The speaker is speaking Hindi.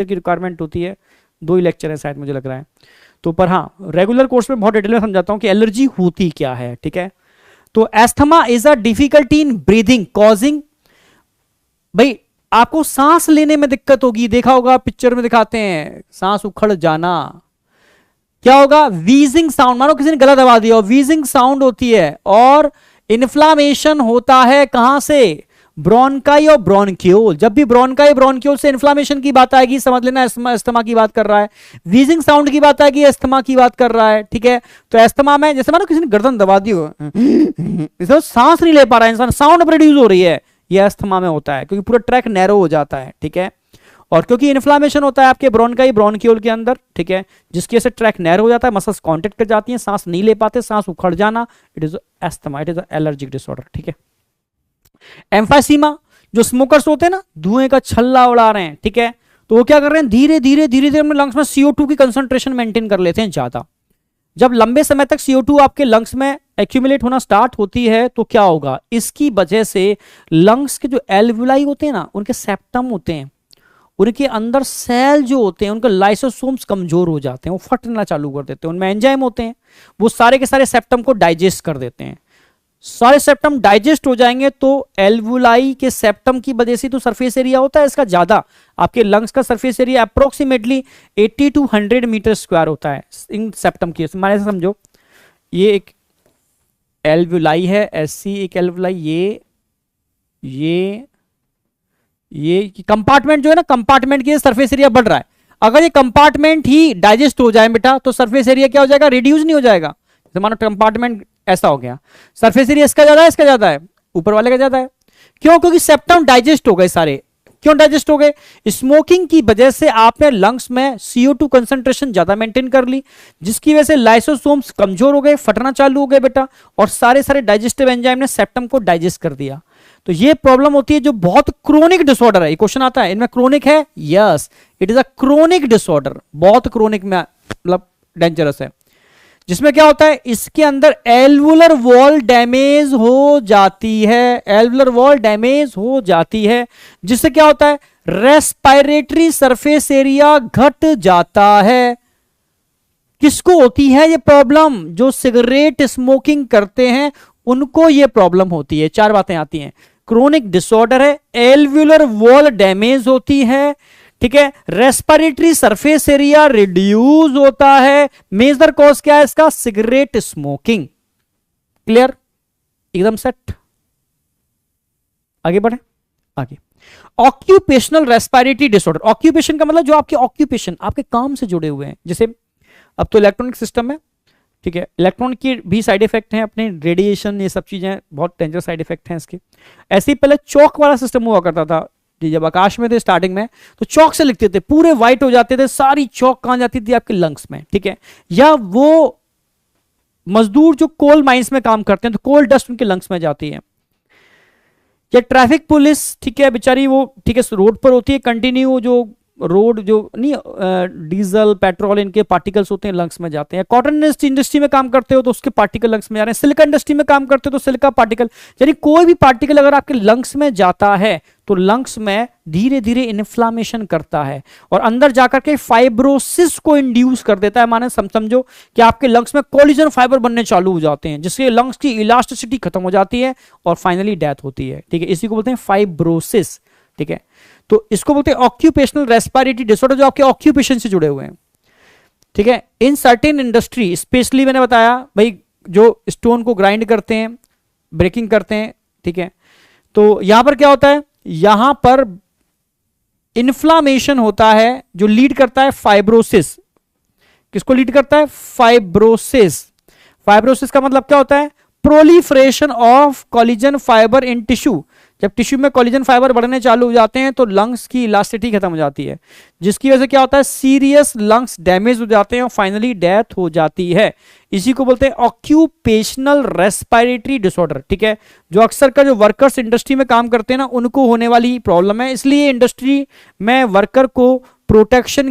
की रिक्वायरमेंट होती है, 2 ही लेक्चर है शायद मुझे लग रहा है। तो पर हाँ, रेगुलर कोर्स में बहुत डिटेल में समझाता हूँ कि एलर्जी होती क्या है, ठीक है। तो asthma is a difficulty in breathing causing, भाई आपको सांस लेने में दिक्कत होगी, देखा होगा पिक्चर में दिखाते हैं सांस उखड़ जाना, क्या होगा, वीजिंग साउंड, मानो किसी ने गला दबा दिया, वीजिंग साउंड होती है, और इन्फ्लामेशन होता है कहां से, ब्रोनकाई और ब्रोनक्यूल। जब भी ब्रोनकाई ब्रोनक्यूल से इन्फ्लामेशन की बात आएगी समझ लेना अस्थमा की बात कर रहा है, वीजिंग साउंड की बात आएगी अस्थमा की बात कर रहा है, ठीक है। तो अस्थमा में जैसे मानो किसी ने गर्दन दबा दी हो, सांस नहीं ले पा रहा है इंसान, साउंड प्रोड्यूस हो रही है, यह अस्थमा में होता है, क्योंकि पूरा ट्रैक नैरो हो जाता है, ठीक है। और क्योंकि इन्फ्लामेशन होता है आपके ब्रोनकाई ब्रोनक्यूल के अंदर, ठीक है, जिसकी वजह से ट्रैक नैरो हो जाता है, मसल्स कांटेक्ट कर जाती हैं, सांस नहीं ले पाते, सांस उखड़ जाना, it is asthma, it is allergic disorder, ठीक है। एम्फाइसीमा, जो स्मोकर्स होते हैं ना, धुएं का छल्ला उड़ा रहे हैं, ठीक है, तो वो क्या कर रहे हैं, धीरे धीरे धीरे धीरे अपने लंग्स में CO2 की कंसंट्रेशन मेंटेन कर लेते हैं ज्यादा। जब लंबे समय तक CO2 आपके लंग्स में एक्यूमुलेट होना स्टार्ट होती है तो क्या होगा, इसकी वजह से लंग्स के जो एल्वुलाई होते हैं ना, उनके सेप्टम होते हैं, उनके अंदर सेल जो होते हैं उनके लाइसोसोम्स कमजोर हो जाते हैं, वो फटना चालू कर देते हैं, उनमें एंजाइम होते हैं, वो सारे के सारे सेप्टम को डाइजेस्ट कर देते हैं। सारे सेप्टम डाइजेस्ट हो जाएंगे तो एल्वुलाई के सेप्टम की वजह से तो सरफेस एरिया होता है इसका ज्यादा, आपके लंग्स का surface area approximately 80 to 100 metre square होता है इन सेप्टम की, माने समझो ये एक एल्वुलाई है, ऐसी एक एल्वुलाई, ये कंपार्टमेंट जो है ना, कंपार्टमेंट की सरफेस एरिया बढ़ रहा है, अगर ये कंपार्टमेंट ही डाइजेस्ट हो जाए बेटा तो सरफेस एरिया क्या हो जाएगा, रिड्यूस नहीं हो जाएगा। जैसे मानो कंपार्टमेंट ऐसा हो गया, सरफेस एरिया इसका ज्यादा है, इसका ज्यादा है, ऊपर वाले का ज्यादा है, क्यों, क्योंकि सेप्टम डाइजेस्ट हो गए सारे। क्यों डाइजेस्ट हो गए, स्मोकिंग की वजह से आपने लंग्स में CO2 कंसंट्रेशन ज्यादा मेंटेन कर ली, जिसकी वजह से लाइसोसोम्स कमजोर हो गए, फटना चालू हो गए बेटा, और सारे सारे डाइजेस्टिव एंजाइम ने सेप्टम को डाइजेस्ट कर दिया। तो ये प्रॉब्लम होती है जो बहुत क्रोनिक डिसऑर्डर है, ये क्वेश्चन आता है, इनमें क्रोनिक है, yes it is a chronic disorder, बहुत क्रोनिक में मतलब डेंजरस है, जिसमें क्या होता है, इसके अंदर एल्वुलर वॉल डैमेज हो जाती है, एल्वुलर वॉल डैमेज हो जाती है, जिससे क्या होता है, रेस्पिरेटरी सरफेस एरिया घट जाता है। किसको होती है ये प्रॉब्लम, जो सिगरेट स्मोकिंग करते हैं उनको ये प्रॉब्लम होती है। 4 बातें आती हैं, क्रोनिक डिसऑर्डर है, एल्वुलर वॉल डैमेज होती है, ठीक है, रेस्पिरेटरी सरफेस एरिया रिड्यूस होता है, मेजर कॉज क्या है इसका, सिगरेट स्मोकिंग। क्लियर, एकदम सेट, आगे बढ़े आगे। ऑक्यूपेशनल रेस्पिरेटरी डिसऑर्डर, ऑक्यूपेशन का मतलब जो आपके ऑक्यूपेशन आपके काम से जुड़े हुए हैं, जैसे अब तो इलेक्ट्रॉनिक सिस्टम है, ठीक है, इलेक्ट्रॉन की भी साइड इफेक्ट हैं अपने, रेडिएशन, ये सब चीजें बहुत डेंजरस साइड इफेक्ट हैं इसके। ऐसे ही पहले चौक वाला सिस्टम हुआ करता था, जब आकाश में थे स्टार्टिंग में तो चौक से लिखते थे, पूरे व्हाइट हो जाते थे, सारी चौक कहां जाती थी, आपके लंग्स में, ठीक है। या वो मजदूर जो कोल माइंस में काम करते हैं तो कोल डस्ट उनके लंग्स में जाती है। या ट्रैफिक पुलिस, ठीक है, बेचारी वो, ठीक है, रोड पर होती है कंटिन्यू, जो रोड जो नहीं डीजल पेट्रोल इनके पार्टिकल्स होते हैं लंग्स में जाते हैं। कॉटन इंडस्ट्री में काम करते हो तो उसके पार्टिकल लंग्स में जा रहे हैं, सिलिकॉन इंडस्ट्री में काम करते हो तो सिलिका पार्टिकल, यानी कोई भी पार्टिकल अगर आपके लंग्स में जाता है तो लंग्स में धीरे धीरे इन्फ्लामेशन करता है और अंदर जाकर के फाइब्रोसिस को इंड्यूस कर देता है। माने समझो कि आपके लंग्स में कोलिजन फाइबर बनने चालू हो जाते हैं, जिससे लंग्स की इलास्टिसिटी खत्म हो जाती है और फाइनली डेथ होती है, ठीक है। इसी को बोलते हैं फाइब्रोसिस, ठीक है। तो इसको बोलते हैं ऑक्यूपेशनल रेस्पिरेटरी डिसऑर्डर, जो आपके ऑक्यूपेशन से जुड़े हुए हैं, ठीक है। इन सर्टेन इंडस्ट्री, स्पेशली मैंने बताया भाई जो स्टोन को ग्राइंड करते हैं, ब्रेकिंग करते हैं, ठीक है, तो यहां पर क्या होता है, यहां पर इन्फ्लामेशन होता है जो लीड करता है फाइब्रोसिस। किसको लीड करता है, फाइब्रोसिस। फाइब्रोसिस का मतलब क्या होता है, proliferation of collision fibre in tissue. जब टिश्यू में कोलिजन फाइबर बढ़ने चालू हो जाते हैं तो लंग्स की इलास्टिसिटी खत्म हो जाती है, जिसकी वजह से क्या होता है, सीरियस लंग्स डैमेज हो जाते हैं और फाइनली डेथ हो जाती है। इसी को बोलते हैं ऑक्यूपेशनल रेस्पिरेटरी डिसऑर्डर, ठीक है। जो अक्सर का जो वर्कर्स इंडस्ट्री में काम करते हैं ना, उनको होने वाली प्रॉब्लम है, इसलिए इंडस्ट्री में वर्कर को प्रोटेक्शन